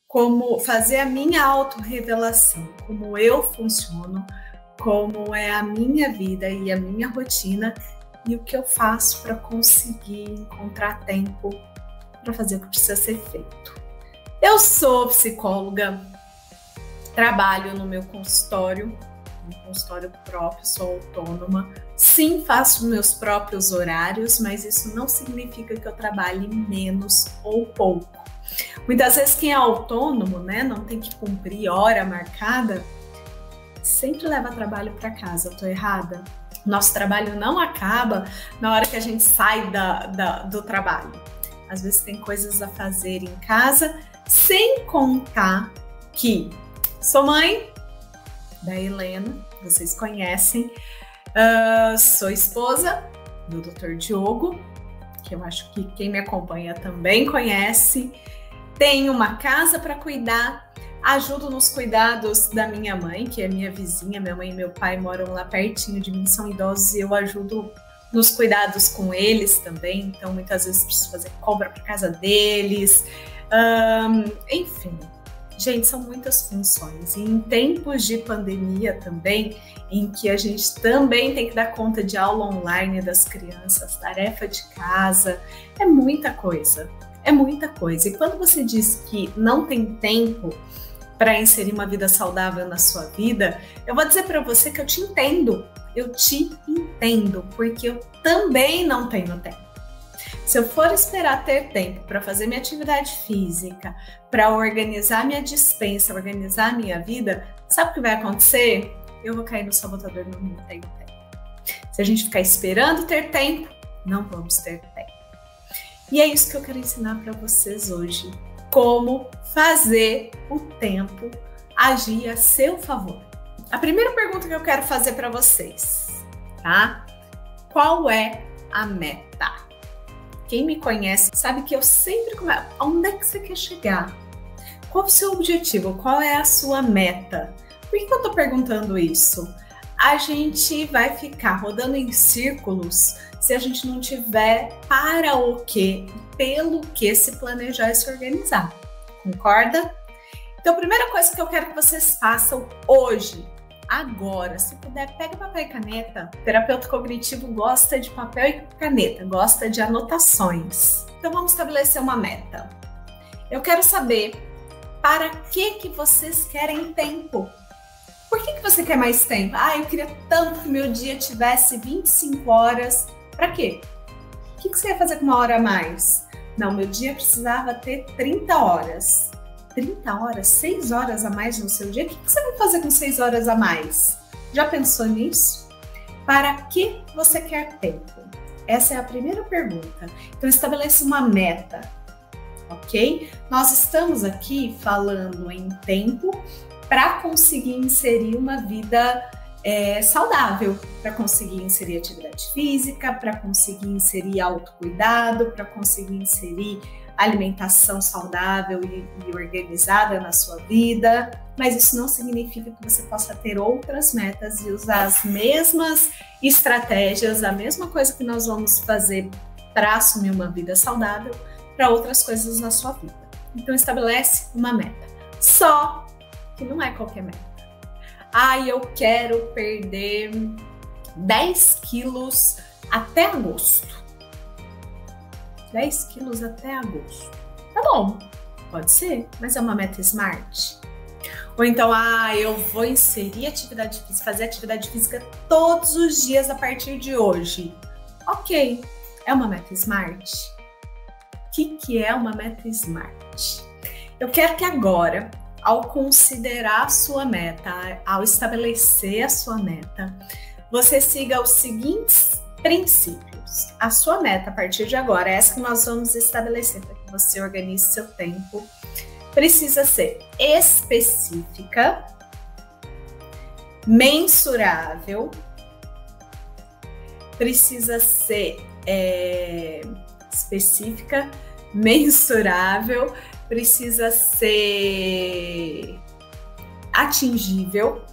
como fazer a minha autorrevelação, como eu funciono, como é a minha vida e a minha rotina e o que eu faço para conseguir encontrar tempo para fazer o que precisa ser feito. Eu sou psicóloga, trabalho no meu consultório, um consultório próprio, sou autônoma. Sim, faço meus próprios horários, mas isso não significa que eu trabalhe menos ou pouco. Muitas vezes quem é autônomo, né, não tem que cumprir hora marcada, sempre leva trabalho para casa. Eu tô errada? Nosso trabalho não acaba na hora que a gente sai do trabalho. Às vezes tem coisas a fazer em casa, sem contar que sou mãe da Helena, vocês conhecem, sou esposa do Dr. Diogo, que eu acho que quem me acompanha também conhece, tenho uma casa para cuidar, ajudo nos cuidados da minha mãe, que é minha vizinha, minha mãe e meu pai moram lá pertinho de mim, são idosos e eu ajudo nos cuidados com eles também, então muitas vezes preciso fazer compra para casa deles, enfim. Gente, são muitas funções. E em tempos de pandemia também, em que a gente também tem que dar conta de aula online das crianças, tarefa de casa, é muita coisa. É muita coisa. E quando você diz que não tem tempo para inserir uma vida saudável na sua vida, eu vou dizer para você que eu te entendo. Eu te entendo, porque eu também não tenho tempo. Se eu for esperar ter tempo para fazer minha atividade física, para organizar minha despensa, organizar minha vida, sabe o que vai acontecer? Eu vou cair no sabotador, não tenho tempo. Se a gente ficar esperando ter tempo, não vamos ter tempo. E é isso que eu quero ensinar para vocês hoje. Como fazer o tempo agir a seu favor. A primeira pergunta que eu quero fazer para vocês, tá? Qual é a meta? Quem me conhece sabe que eu sempre começo. Onde é que você quer chegar? Qual o seu objetivo? Qual é a sua meta? Por que eu tô perguntando isso? A gente vai ficar rodando em círculos se a gente não tiver para o quê, pelo que se planejar e se organizar. Concorda? Então, a primeira coisa que eu quero que vocês façam hoje, agora, se puder, pega papel e caneta. O terapeuta cognitivo gosta de papel e caneta, gosta de anotações. Então vamos estabelecer uma meta. Eu quero saber para que vocês querem tempo. Por que você quer mais tempo? Eu queria tanto que meu dia tivesse 25 horas. Para quê? O que você ia fazer com uma hora a mais? Não, meu dia precisava ter 30 horas. 30 horas, 6 horas a mais no seu dia? O que você vai fazer com 6 horas a mais? Já pensou nisso? Para que você quer tempo? Essa é a primeira pergunta. Então, estabeleça uma meta, ok? Nós estamos aqui falando em tempo para conseguir inserir uma vida saudável, para conseguir inserir atividade física, para conseguir inserir autocuidado, para conseguir inserir alimentação saudável e organizada na sua vida, mas isso não significa que você possa ter outras metas e usar as mesmas estratégias, a mesma coisa que nós vamos fazer para assumir uma vida saudável para outras coisas na sua vida. Então estabelece uma meta, só que não é qualquer meta. Eu quero perder 10 quilos até agosto. 10 quilos até agosto. Tá bom, pode ser, mas é uma meta smart. Ou então, eu vou inserir atividade física, fazer atividade física todos os dias a partir de hoje. Ok, é uma meta smart? O que é uma meta smart? Eu quero que agora, ao considerar a sua meta, ao estabelecer a sua meta, você siga os seguintes princípios. A sua meta a partir de agora, essa que nós vamos estabelecer para que você organize seu tempo, precisa ser específica, mensurável, precisa ser específica, mensurável, precisa ser atingível,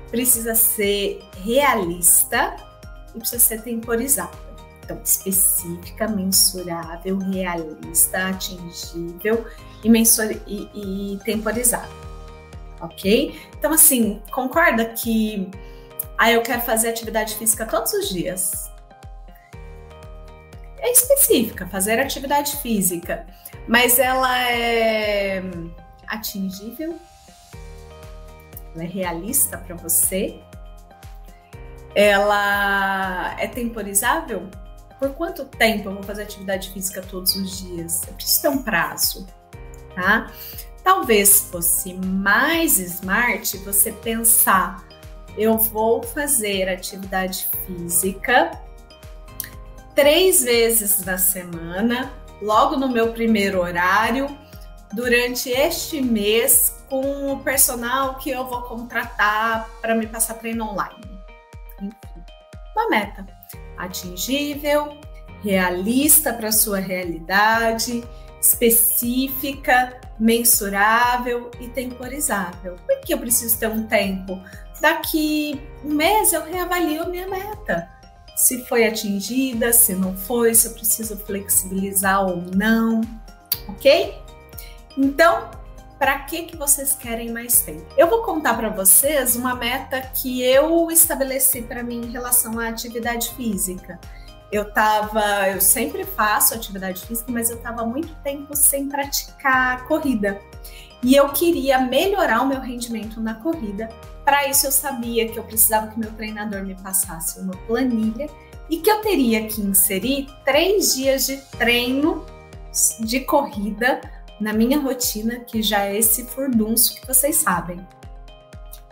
precisa ser realista e precisa ser temporizada. Então, específica, mensurável, realista, atingível e temporizável, ok? Então, assim, concorda que eu quero fazer atividade física todos os dias? É específica, fazer atividade física, mas ela é atingível? Ela é realista para você? Ela é temporizável? Por quanto tempo eu vou fazer atividade física todos os dias? Eu preciso ter um prazo, tá? Talvez fosse mais smart você pensar, eu vou fazer atividade física 3 vezes na semana, logo no meu primeiro horário, durante este mês, com o personal que eu vou contratar para me passar treino online. Enfim, uma meta atingível, realista para a sua realidade, específica, mensurável e temporizável. Por que eu preciso ter um tempo? Daqui um mês eu reavalio a minha meta. Se foi atingida, se não foi, se eu preciso flexibilizar ou não, ok? Então, para que vocês querem mais tempo? Eu vou contar para vocês uma meta que eu estabeleci para mim em relação à atividade física. Eu sempre faço atividade física, mas eu estava muito tempo sem praticar corrida. E eu queria melhorar o meu rendimento na corrida. Para isso eu sabia que eu precisava que meu treinador me passasse uma planilha e que eu teria que inserir 3 dias de treino de corrida na minha rotina, que já é esse furdunço que vocês sabem.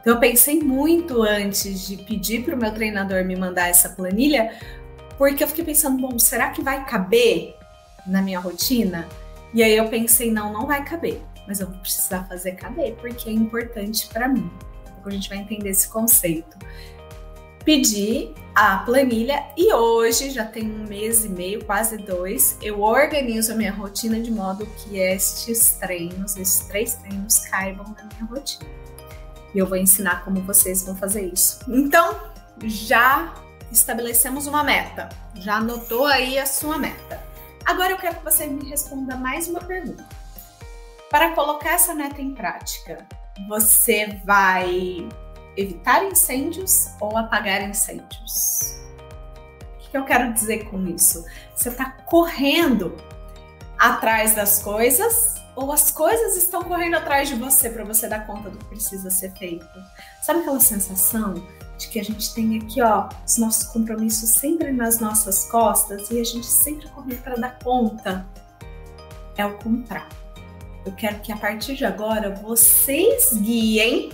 Então eu pensei muito antes de pedir para o meu treinador me mandar essa planilha, porque eu fiquei pensando, bom, será que vai caber na minha rotina? E aí eu pensei, não vai caber, mas eu vou precisar fazer caber, porque é importante para mim. A gente vai entender esse conceito. Pedi a planilha e hoje, já tem 1 mês e meio, quase 2, eu organizo a minha rotina de modo que esses 3 treinos caibam na minha rotina. E eu vou ensinar como vocês vão fazer isso. Então, já estabelecemos uma meta. Já anotou aí a sua meta. Agora eu quero que você me responda mais uma pergunta. Para colocar essa meta em prática, você vai evitar incêndios ou apagar incêndios? O que eu quero dizer com isso? Você está correndo atrás das coisas ou as coisas estão correndo atrás de você para você dar conta do que precisa ser feito? Sabe aquela sensação de que a gente tem aqui, os nossos compromissos sempre nas nossas costas e a gente sempre corre para dar conta? É o contrário. Eu quero que a partir de agora vocês guiem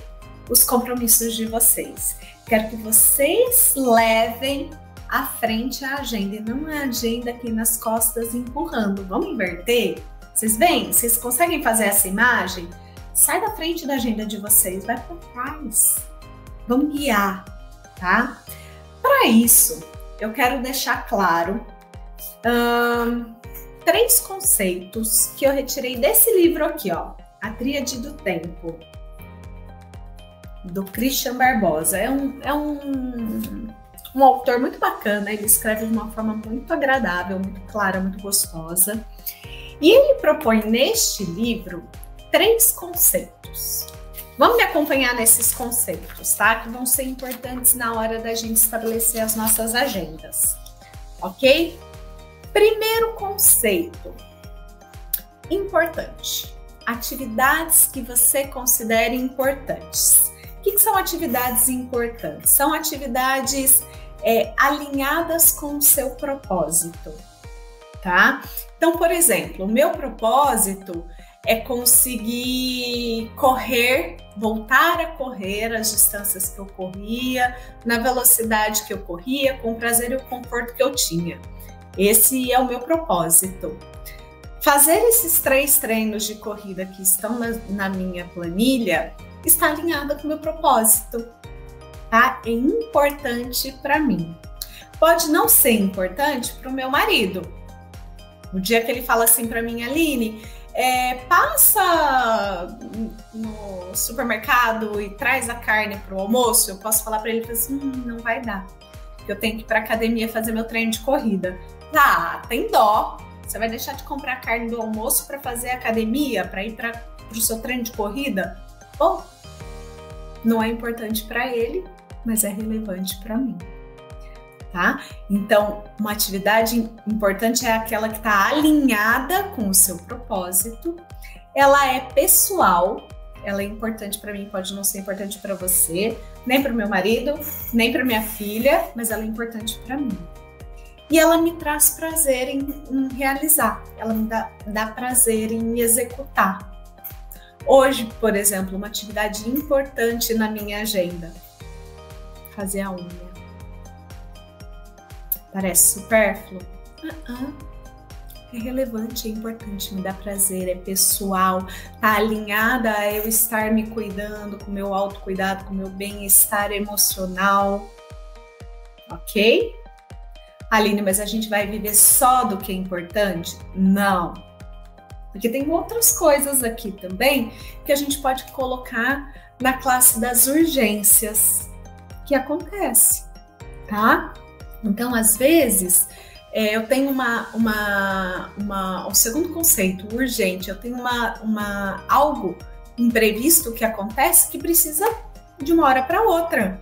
os compromissos de vocês. Quero que vocês levem à frente a agenda e não a agenda aqui nas costas empurrando. Vamos inverter? Vocês veem? Vocês conseguem fazer essa imagem? Sai da frente da agenda de vocês, vai para trás. Vamos guiar, tá? Para isso, eu quero deixar claro 3 conceitos que eu retirei desse livro aqui, A Tríade do Tempo, do Christian Barbosa. É um autor muito bacana, ele escreve de uma forma muito agradável, muito clara, muito gostosa. E ele propõe neste livro 3 conceitos. Vamos me acompanhar nesses conceitos, tá? Que vão ser importantes na hora da gente estabelecer as nossas agendas, ok? Primeiro conceito importante: atividades que você considere importantes. O que são atividades importantes? São atividades alinhadas com o seu propósito, tá? Então, por exemplo, o meu propósito é conseguir voltar a correr as distâncias que eu corria, na velocidade que eu corria, com o prazer e o conforto que eu tinha. Esse é o meu propósito. Fazer esses 3 treinos de corrida que estão na minha planilha está alinhado com o meu propósito, tá? É importante para mim. Pode não ser importante para o meu marido. O dia que ele fala assim para mim, Aline, passa no supermercado e traz a carne para o almoço, eu posso falar para ele assim, não vai dar. Eu tenho que ir para a academia fazer meu treino de corrida. Tá, tem dó. Você vai deixar de comprar carne do almoço para fazer academia, para ir para o seu treino de corrida? Bom, não é importante para ele, mas é relevante para mim. Tá? Então, uma atividade importante é aquela que está alinhada com o seu propósito. Ela é pessoal, ela é importante para mim, pode não ser importante para você, nem para o meu marido, nem para minha filha, mas ela é importante para mim. E ela me traz prazer em realizar, ela me dá prazer em executar. Hoje, por exemplo, uma atividade importante na minha agenda, fazer a unha. Parece supérfluo? É relevante, é importante, me dá prazer, é pessoal, tá alinhada a eu estar me cuidando, com o meu autocuidado, com o meu bem-estar emocional, ok? Aline, mas a gente vai viver só do que é importante? Não, porque tem outras coisas aqui também que a gente pode colocar na classe das urgências que acontece, tá? Então, às vezes, eu tenho o segundo conceito, urgente, eu tenho algo imprevisto que acontece que precisa de uma hora para outra,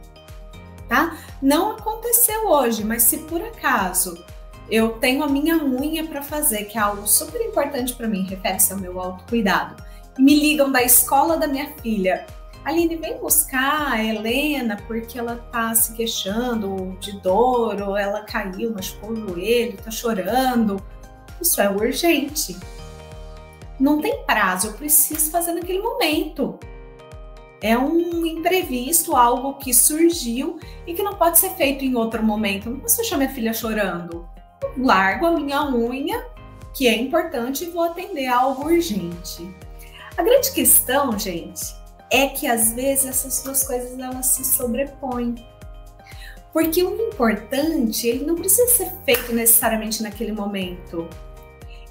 tá? Não aconteceu hoje, mas se por acaso eu tenho a minha unha para fazer, que é algo super importante para mim, refere-se ao meu autocuidado, e me ligam da escola da minha filha, Aline, vem buscar a Helena porque ela tá se queixando de dor, ou ela caiu, machucou o joelho, tá chorando. Isso é urgente. Não tem prazo, eu preciso fazer naquele momento. É um imprevisto, algo que surgiu e que não pode ser feito em outro momento. Eu não posso deixar minha filha chorando. Eu largo a minha unha, que é importante, e vou atender a algo urgente. A grande questão, gente, é que às vezes essas duas coisas elas se sobrepõem. Porque o importante, ele não precisa ser feito necessariamente naquele momento.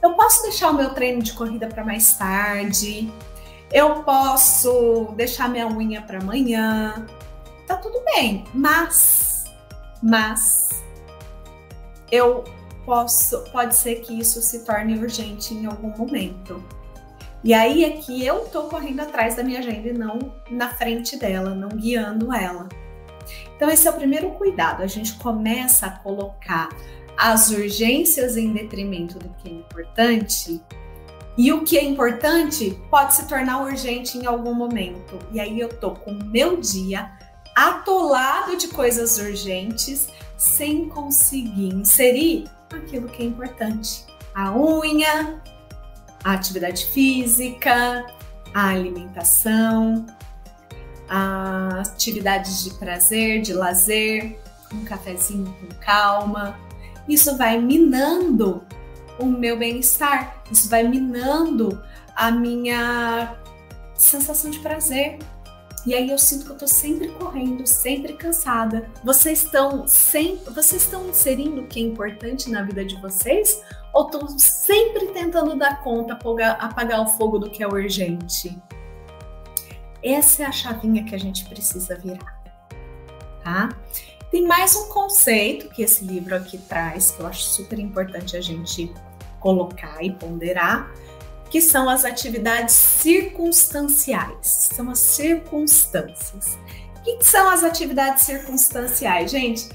Eu posso deixar o meu treino de corrida para mais tarde, eu posso deixar minha unha para amanhã, tá tudo bem, mas pode ser que isso se torne urgente em algum momento. E aí é que eu tô correndo atrás da minha agenda e não na frente dela, não guiando ela. Então esse é o primeiro cuidado, a gente começa a colocar as urgências em detrimento do que é importante, e o que é importante pode se tornar urgente em algum momento. E aí eu tô com o meu dia atolado de coisas urgentes, sem conseguir inserir aquilo que é importante. A unha, a atividade física, a alimentação, as atividades de prazer, de lazer, um cafezinho com calma. Isso vai minando o meu bem-estar, isso vai minando a minha sensação de prazer. E aí eu sinto que eu tô sempre correndo, sempre cansada. Vocês estão inserindo o que é importante na vida de vocês? Ou estão sempre tentando dar conta, apagar o fogo do que é urgente? Essa é a chavinha que a gente precisa virar, tá? Tem mais um conceito que esse livro aqui traz, que eu acho super importante a gente colocar e ponderar, que são as atividades circunstanciais, são as circunstâncias. O que são as atividades circunstanciais, gente?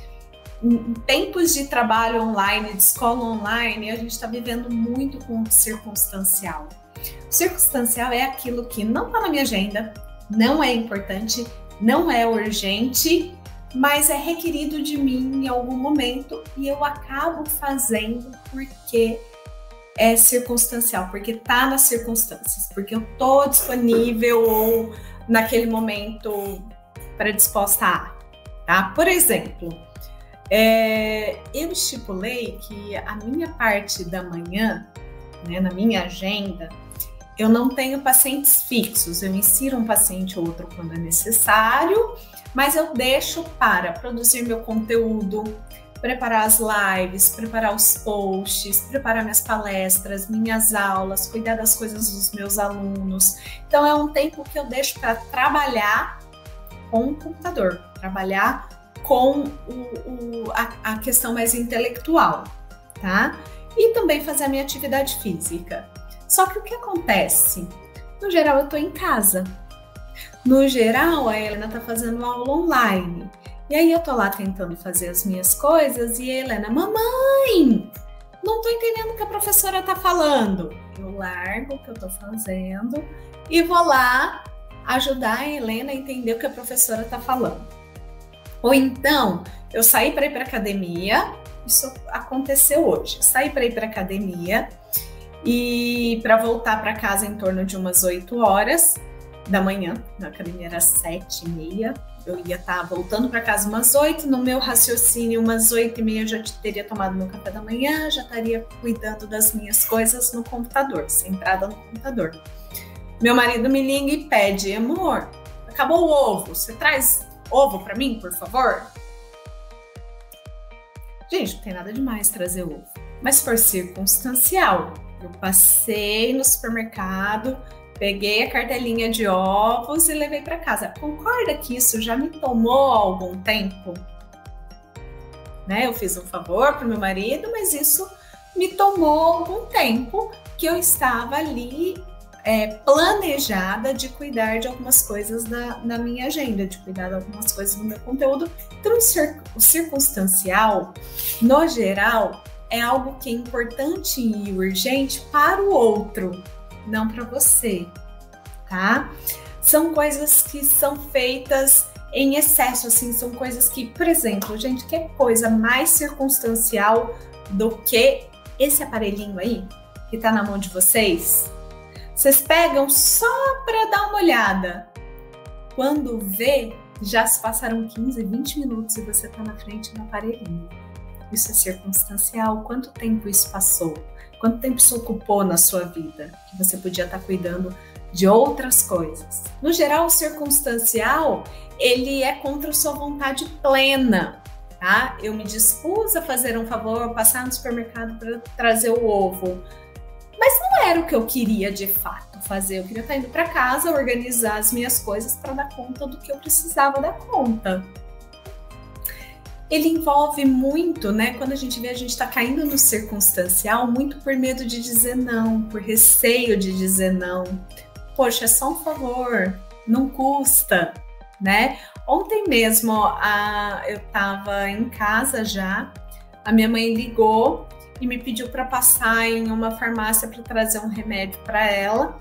Em tempos de trabalho online, de escola online, a gente está vivendo muito com o circunstancial. O circunstancial é aquilo que não está na minha agenda, não é importante, não é urgente, mas é requerido de mim em algum momento e eu acabo fazendo porque é circunstancial, porque tá nas circunstâncias, porque eu tô disponível ou naquele momento predisposta a, tá? Por exemplo, eu estipulei que a minha parte da manhã, né, na minha agenda, eu não tenho pacientes fixos, eu insiro um paciente ou outro quando é necessário, mas eu deixo para produzir meu conteúdo, preparar as lives, preparar os posts, preparar minhas palestras, minhas aulas, cuidar das coisas dos meus alunos. Então é um tempo que eu deixo para trabalhar com o computador, trabalhar com a questão mais intelectual, tá? E também fazer a minha atividade física. Só que o que acontece? No geral, eu tô em casa. No geral, a Helena tá fazendo aula online. E aí eu tô lá tentando fazer as minhas coisas e a Helena, mamãe, não tô entendendo o que a professora tá falando. Eu largo o que eu tô fazendo e vou lá ajudar a Helena a entender o que a professora tá falando. Ou então, eu saí para ir para academia, isso aconteceu hoje. Eu saí para ir para academia e para voltar para casa em torno de umas 8 horas da manhã. A academia era 7h30. Eu ia estar voltando para casa umas 8, no meu raciocínio, umas 8h30 eu já teria tomado meu café da manhã, já estaria cuidando das minhas coisas no computador, sentada no computador. Meu marido me liga e pede, amor, acabou o ovo, você traz ovo para mim, por favor? Gente, não tem nada demais trazer ovo, mas for circunstancial. Eu passei no supermercado, peguei a cartelinha de ovos e levei para casa. Concorda que isso já me tomou algum tempo? Né? Eu fiz um favor para o meu marido, mas isso me tomou algum tempo que eu estava ali planejada de cuidar de algumas coisas na minha agenda, de cuidar de algumas coisas no meu conteúdo. Então, o circunstancial, no geral, é algo que é importante e urgente para o outro, não para você, tá? São coisas que são feitas em excesso, assim, são coisas que, por exemplo, gente, que coisa mais circunstancial do que esse aparelhinho aí, que tá na mão de vocês? Vocês pegam só para dar uma olhada. Quando vê, já se passaram 15, 20 minutos e você tá na frente do aparelhinho. Isso é circunstancial. Quanto tempo isso passou? Quanto tempo isso ocupou na sua vida? Que você podia estar cuidando de outras coisas. No geral, o circunstancial, ele é contra a sua vontade plena, tá? Eu me dispus a fazer um favor, passar no supermercado para trazer o ovo. Mas não era o que eu queria de fato fazer. Eu queria estar indo para casa, organizar as minhas coisas para dar conta do que eu precisava dar conta. Ele envolve muito, né? Quando a gente vê, a gente está caindo no circunstancial, muito por medo de dizer não, por receio de dizer não. Poxa, é só um favor, não custa, né? Ontem mesmo, eu estava em casa já, a minha mãe ligou e me pediu para passar em uma farmácia para trazer um remédio para ela.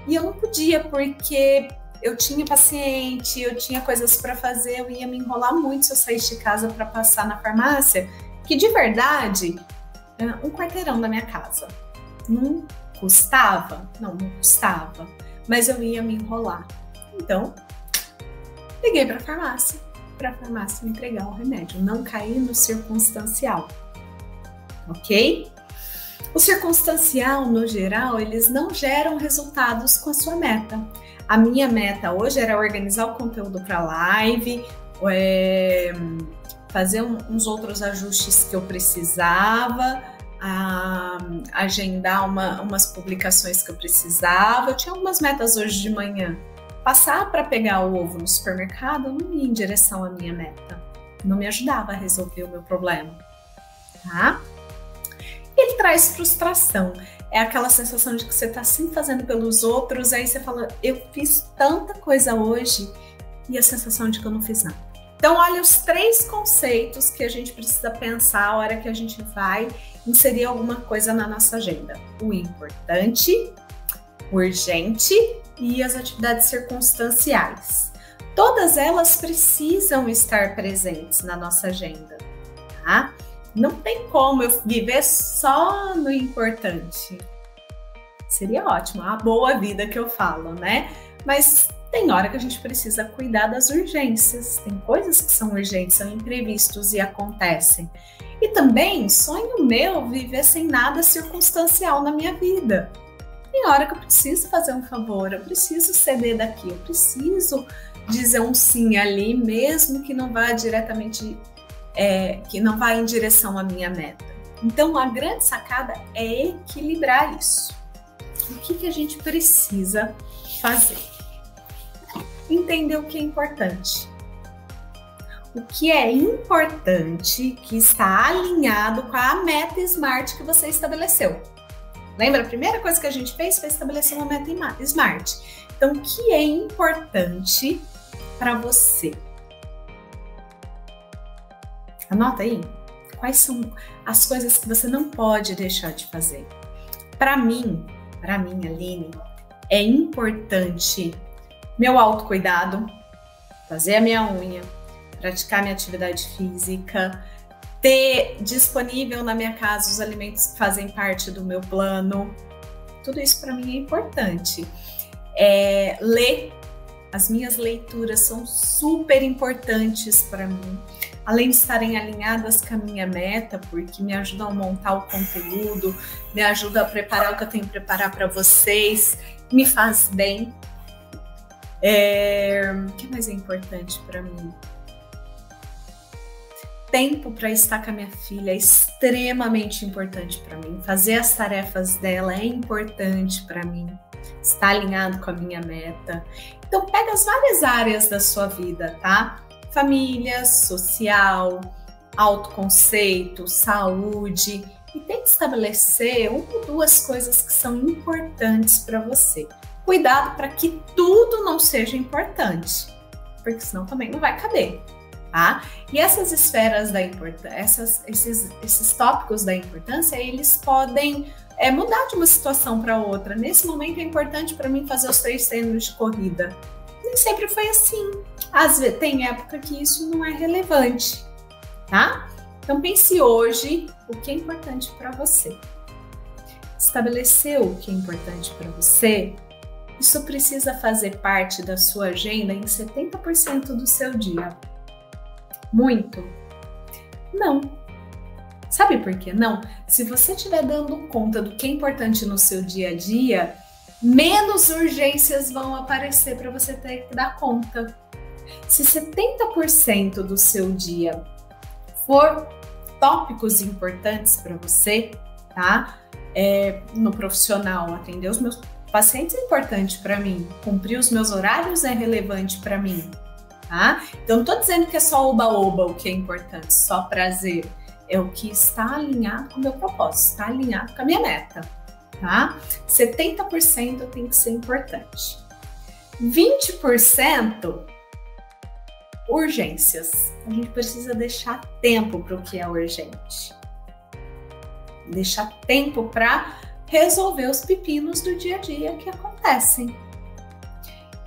E eu não podia, porque eu tinha paciente, eu tinha coisas para fazer, eu ia me enrolar muito se eu saísse de casa para passar na farmácia, que de verdade, um quarteirão da minha casa. Não custava? Não custava, mas eu ia me enrolar. Então, liguei para a farmácia me entregar o remédio, não cair no circunstancial. Ok? O circunstancial, no geral, eles não geram resultados com a sua meta. A minha meta hoje era organizar o conteúdo para live, fazer uns outros ajustes que eu precisava, agendar umas publicações que eu precisava. Eu tinha algumas metas hoje de manhã. Passar para pegar o ovo no supermercado não ia em direção à minha meta. Não me ajudava a resolver o meu problema. Tá? Ele traz frustração. É aquela sensação de que você está sempre fazendo pelos outros, aí você fala, eu fiz tanta coisa hoje, e a sensação de que eu não fiz nada. Então, olha os 3 conceitos que a gente precisa pensar a hora que a gente vai inserir alguma coisa na nossa agenda. O importante, o urgente e as atividades circunstanciais. Todas elas precisam estar presentes na nossa agenda, tá? Não tem como eu viver só no importante. Seria ótimo, a boa vida que eu falo, né? Mas tem hora que a gente precisa cuidar das urgências. Tem coisas que são urgentes, são imprevistos e acontecem. E também, sonho meu, viver sem nada circunstancial na minha vida. Tem hora que eu preciso fazer um favor, eu preciso ceder daqui, eu preciso dizer um sim ali, mesmo que não vá diretamente... que não vai em direção à minha meta. Então, a grande sacada é equilibrar isso. O que a gente precisa fazer? Entender o que é importante. o que é importante, que está alinhado com a meta SMART que você estabeleceu. Lembra? A primeira coisa que a gente fez foi estabelecer uma meta SMART. Então, o que é importante para você? Anota aí. Quais são as coisas que você não pode deixar de fazer? Para mim, Aline, é importante meu autocuidado, fazer a minha unha, praticar minha atividade física, ter disponível na minha casa os alimentos que fazem parte do meu plano. Tudo isso para mim é importante. Ler, as minhas leituras são super importantes para mim, além de estarem alinhadas com a minha meta, porque me ajudam a montar o conteúdo, me ajudam a preparar o que eu tenho que preparar para vocês, me faz bem. O que mais é importante para mim? Tempo para estar com a minha filha é extremamente importante para mim. Fazer as tarefas dela é importante para mim. Estar alinhado com a minha meta. Então, pega as várias áreas da sua vida, tá? Família, social, autoconceito, saúde. E tente estabelecer uma ou duas coisas que são importantes para você. Cuidado para que tudo não seja importante, porque senão também não vai caber. Tá? E essas esferas da importância, esses tópicos da importância, eles podem mudar de uma situação para outra. Nesse momento é importante para mim fazer os 3 treinos de corrida. Nem sempre foi assim. Às vezes tem época que isso não é relevante, tá? Então pense hoje o que é importante para você. Estabeleceu o que é importante para você. Isso precisa fazer parte da sua agenda em 70% do seu dia. Muito? Não. Sabe por que não? Se você estiver dando conta do que é importante no seu dia a dia, menos urgências vão aparecer para você ter que dar conta. Se 70% do seu dia for tópicos importantes para você, tá? No profissional, atender os meus pacientes é importante para mim, cumprir os meus horários é relevante para mim. Tá? Então, não estou dizendo que é só oba-oba o que é importante, só prazer. É o que está alinhado com o meu propósito, está alinhado com a minha meta. Tá? 70% tem que ser importante. 20% urgências. A gente precisa deixar tempo para o que é urgente. Deixar tempo para resolver os pepinos do dia a dia que acontecem.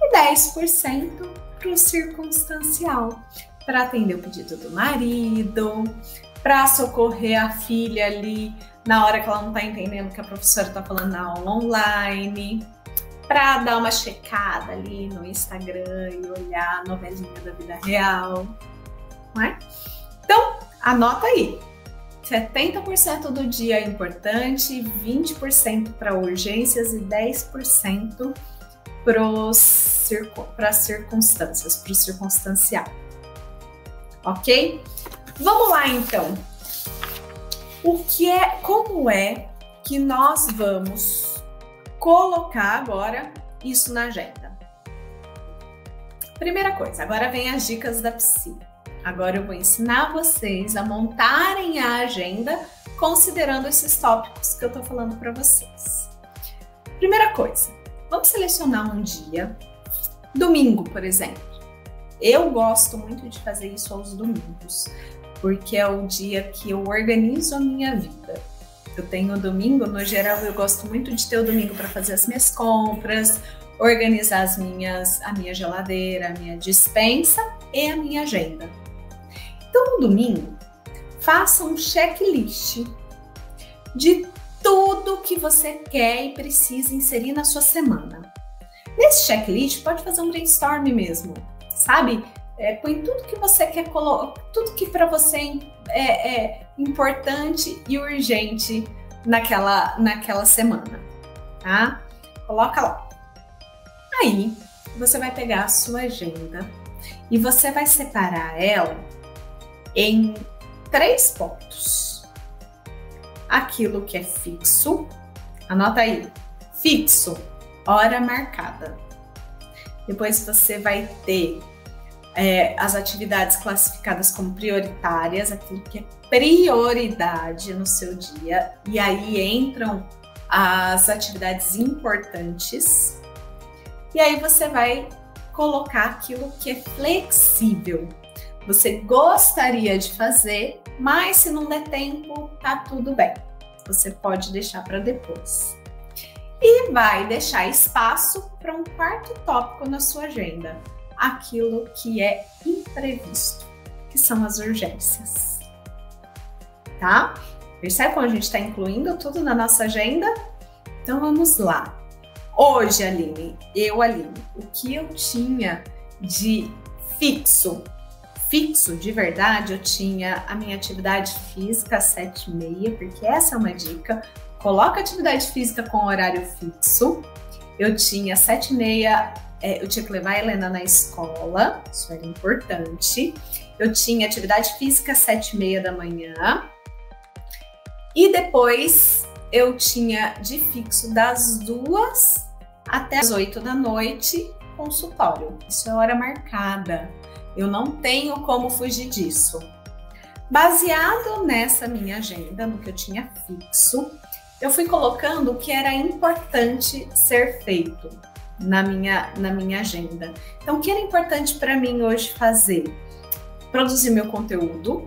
E 10% para o circunstancial, para atender o pedido do marido, para socorrer a filha ali na hora que ela não está entendendo o que a professora está falando na aula online, para dar uma checada ali no Instagram e olhar a novelinha da vida real, não é? Então, anota aí, 70% do dia é importante, 20% para urgências e 10% para as circunstâncias, para o circunstancial. Ok? Vamos lá então. Como é que nós vamos colocar agora isso na agenda? Primeira coisa, agora vem as dicas da Psi. Agora eu vou ensinar vocês a montarem a agenda considerando esses tópicos que eu tô falando para vocês. Primeira coisa, vamos selecionar um dia, domingo, por exemplo. Eu gosto muito de fazer isso aos domingos, porque é o dia que eu organizo a minha vida. Eu tenho o domingo, no geral, eu gosto muito de ter o domingo para fazer as minhas compras, organizar a minha geladeira, a minha despensa e a minha agenda. Então, no domingo, faça um checklist de tudo que você quer e precisa inserir na sua semana. Nesse checklist, pode fazer um brainstorm mesmo, sabe? Põe tudo que você quer colocar, tudo que para você é importante e urgente naquela semana, tá? Coloca lá. Aí, você vai pegar a sua agenda e você vai separar ela em 3 pontos. Aquilo que é fixo, anota aí, fixo, hora marcada. Depois você vai ter as atividades classificadas como prioritárias, aquilo que é prioridade no seu dia, e aí entram as atividades importantes, e aí você vai colocar aquilo que é flexível. Você gostaria de fazer, mas se não der tempo, tá tudo bem. Você pode deixar para depois. E vai deixar espaço para um quarto tópico na sua agenda, aquilo que é imprevisto, que são as urgências. Tá? Percebe como a gente está incluindo tudo na nossa agenda? Então vamos lá. Hoje, Aline, o que eu tinha de fixo de verdade, eu tinha a minha atividade física às 7h30, porque essa é uma dica. Coloca atividade física com horário fixo. Eu tinha 7h30, eu tinha que levar a Helena na escola, isso era importante. Eu tinha atividade física às 7h30 da manhã. E depois eu tinha de fixo das 2 até as 8 da noite, consultório. Isso é hora marcada. Eu não tenho como fugir disso. Baseado nessa minha agenda, no que eu tinha fixo, eu fui colocando o que era importante ser feito na minha agenda. Então, o que era importante para mim hoje fazer? Produzir meu conteúdo.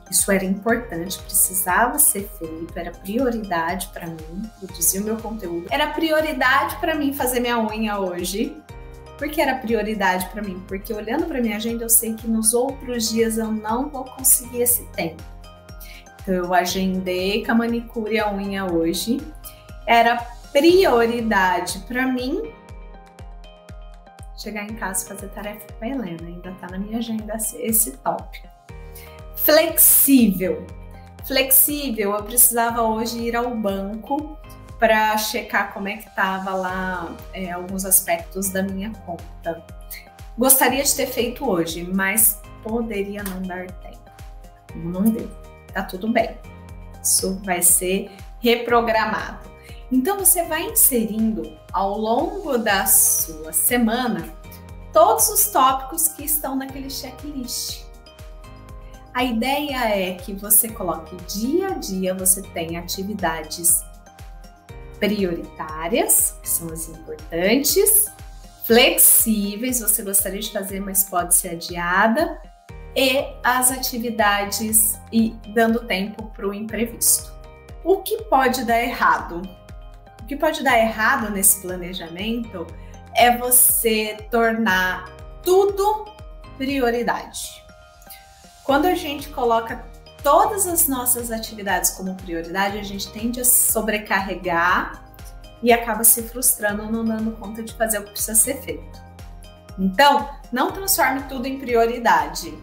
Isso era importante, precisava ser feito, era prioridade para mim, produzir o meu conteúdo. Era prioridade para mim fazer minha unha hoje. Por que era prioridade para mim? Porque olhando para minha agenda, eu sei que nos outros dias eu não vou conseguir esse tempo. Então, eu agendei com a manicure e a unha hoje. Era prioridade para mim chegar em casa e fazer tarefa com a Helena. Ainda está na minha agenda esse tópico. Flexível, eu precisava hoje ir ao banco para checar como é que estava lá alguns aspectos da minha conta. Gostaria de ter feito hoje, mas poderia não dar tempo. Não deu, tá tudo bem. Isso vai ser reprogramado. Então você vai inserindo ao longo da sua semana todos os tópicos que estão naquele checklist. A ideia é que você coloque dia a dia, você tem atividades prioritárias, que são as importantes, flexíveis, você gostaria de fazer, mas pode ser adiada, e as atividades e dando tempo para o imprevisto. O que pode dar errado? O que pode dar errado nesse planejamento é você tornar tudo prioridade. Quando a gente coloca todas as nossas atividades como prioridade, a gente tende a sobrecarregar e acaba se frustrando, não dando conta de fazer o que precisa ser feito. Então, não transforme tudo em prioridade,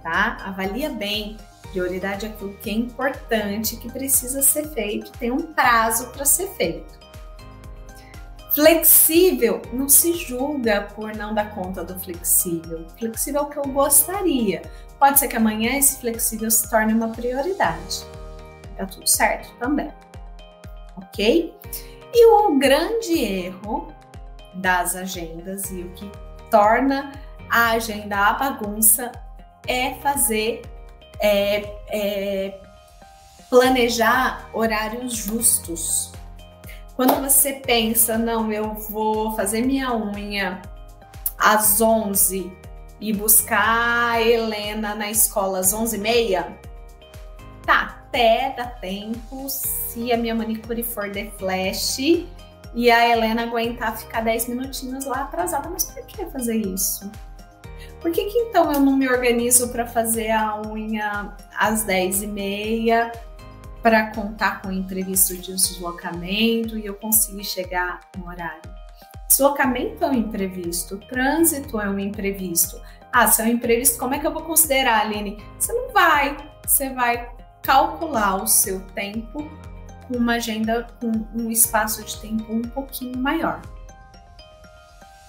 tá? Avalia bem. Prioridade é aquilo que é importante, que precisa ser feito, tem um prazo para ser feito. Flexível, não se julga por não dar conta do flexível. Flexível é o que eu gostaria. Pode ser que amanhã esse flexível se torne uma prioridade. Tá tudo certo também, ok? E o grande erro das agendas e o que torna a agenda a bagunça é fazer, planejar horários justos. Quando você pensa, não, eu vou fazer minha unha às 11 e buscar a Helena na escola às 11h30, tá, até dá tempo se a minha manicure for de flash e a Helena aguentar ficar 10 minutinhos lá atrasada. Mas por que fazer isso? Por que então eu não me organizo para fazer a unha às 10h30? Para contar com o imprevisto de deslocamento e eu conseguir chegar no horário. Deslocamento é um imprevisto, trânsito é um imprevisto. Ah, se é um imprevisto, como é que eu vou considerar, Aline? Você vai calcular o seu tempo com uma agenda com um espaço de tempo um pouquinho maior.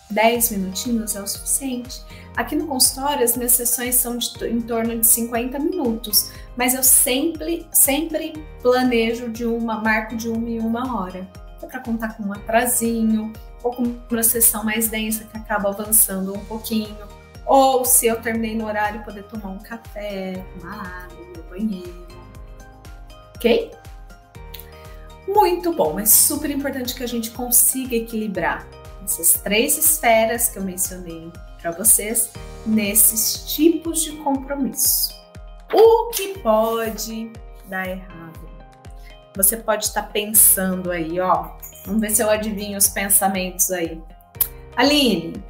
10 minutinhos é o suficiente. Aqui no consultório, as minhas sessões são em torno de 50 minutos, mas eu sempre planejo marco de 1 em 1 hora. É para contar com um atrasinho, ou com uma sessão mais densa que acaba avançando um pouquinho, Ou se eu terminei no horário, poder tomar um café, uma água, no banheiro. Ok? Muito bom, é super importante que a gente consiga equilibrar essas 3 esferas que eu mencionei para vocês nesses tipos de compromisso. O que pode dar errado? Você pode estar pensando aí, ó, vamos ver se eu adivinho os pensamentos aí. Aline,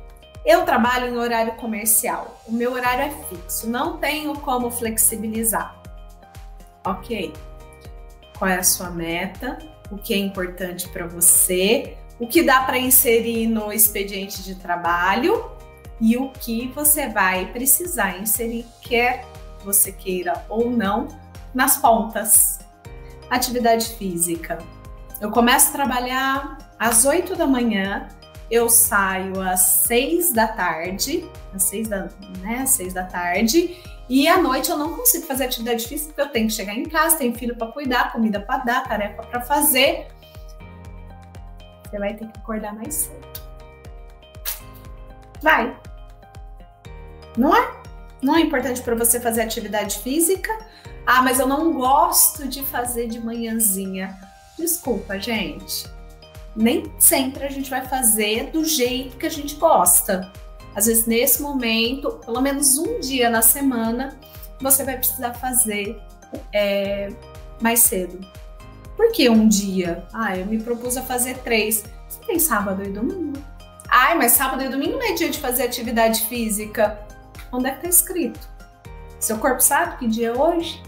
eu trabalho em horário comercial, o meu horário é fixo, não tenho como flexibilizar. Ok, qual é a sua meta? O que é importante para você? O que dá para inserir no expediente de trabalho? E o que você vai precisar inserir, quer você queira ou não, nas pontas. Atividade física. Eu começo a trabalhar às 8 da manhã, eu saio às 6 da tarde, às 6 da tarde, e à noite eu não consigo fazer atividade física porque eu tenho que chegar em casa, tenho filho para cuidar, comida para dar, tarefa para fazer. Você vai ter que acordar mais cedo. Vai. Não é? Não é importante para você fazer atividade física? Ah, mas eu não gosto de fazer de manhãzinha. Desculpa, gente. Nem sempre a gente vai fazer do jeito que a gente gosta. Às vezes, nesse momento, pelo menos um dia na semana, você vai precisar fazer mais cedo. Por que um dia? Ah, eu me propus a fazer 3. Você tem sábado e domingo? Ai, mas sábado e domingo não é dia de fazer atividade física. Onde é que tá escrito? Seu corpo sabe que dia é hoje?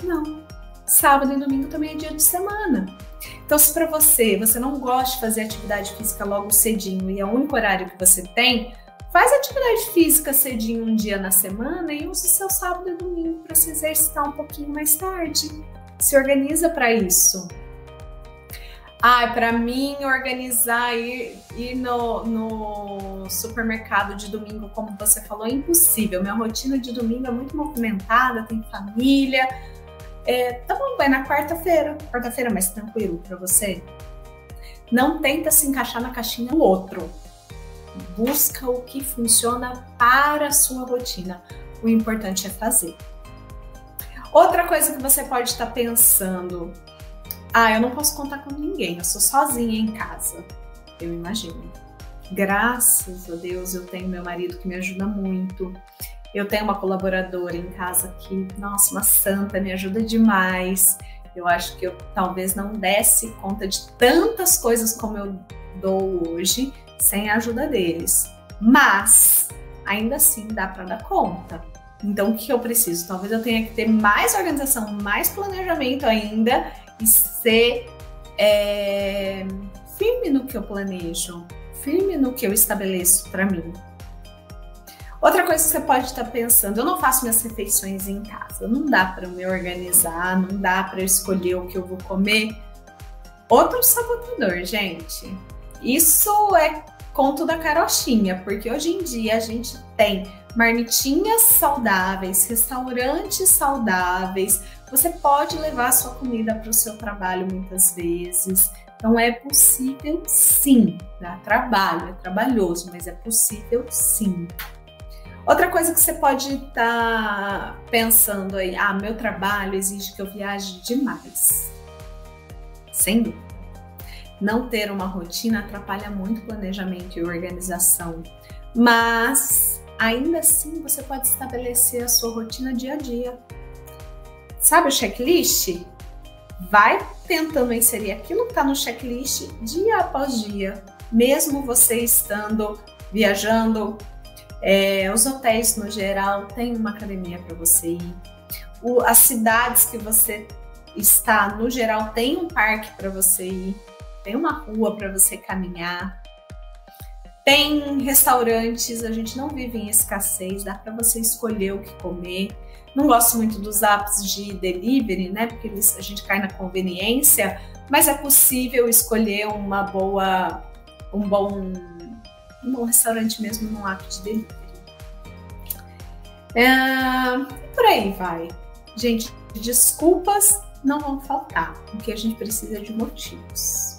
Não. Sábado e domingo também é dia de semana. Então, se para você não gosta de fazer atividade física logo cedinho e é o único horário que você tem, faz atividade física cedinho um dia na semana e use seu sábado e domingo para se exercitar um pouquinho mais tarde. Se organiza para isso. Ah, para mim, organizar, ir no supermercado de domingo, como você falou, é impossível. Minha rotina de domingo é muito movimentada, tem família. Tá bom, vai na quarta-feira mais tranquilo para você. Não tenta se encaixar na caixinha do outro. Busca o que funciona para a sua rotina. O importante é fazer. Outra coisa que você pode estar pensando: ah, eu não posso contar com ninguém, eu sou sozinha em casa. Eu imagino. Graças a Deus eu tenho meu marido que me ajuda muito. Eu tenho uma colaboradora em casa que, nossa, uma santa, me ajuda demais. Eu acho que eu talvez não desse conta de tantas coisas como eu dou hoje sem a ajuda deles. Mas, ainda assim, dá para dar conta. Então, o que eu preciso? Talvez eu tenha que ter mais organização, mais planejamento ainda e ser firme no que eu planejo, firme no que eu estabeleço para mim. Outra coisa que você pode estar pensando: eu não faço minhas refeições em casa, não dá para eu me organizar, não dá para eu escolher o que eu vou comer. Outro sabotador, gente. Isso é conto da carochinha, porque hoje em dia a gente tem marmitinhas saudáveis, restaurantes saudáveis, você pode levar a sua comida para o seu trabalho muitas vezes. Então é possível sim, dá trabalho, é trabalhoso, mas é possível sim. Outra coisa que você pode estar pensando aí: ah, meu trabalho exige que eu viaje demais. Sem dúvida. Não ter uma rotina atrapalha muito o planejamento e organização, mas ainda assim você pode estabelecer a sua rotina dia a dia. Sabe o checklist? Vai tentando inserir aquilo que está no checklist dia após dia, mesmo você estando viajando. Os hotéis, no geral, tem uma academia para você ir. As cidades que você está, no geral, tem um parque para você ir. Tem uma rua para você caminhar. Tem restaurantes, a gente não vive em escassez, dá para você escolher o que comer. Não gosto muito dos apps de delivery, né? Porque a gente cai na conveniência, mas é possível escolher um bom restaurante mesmo num app de delivery. Por aí vai. Gente, desculpas não vão faltar, porque a gente precisa de motivos.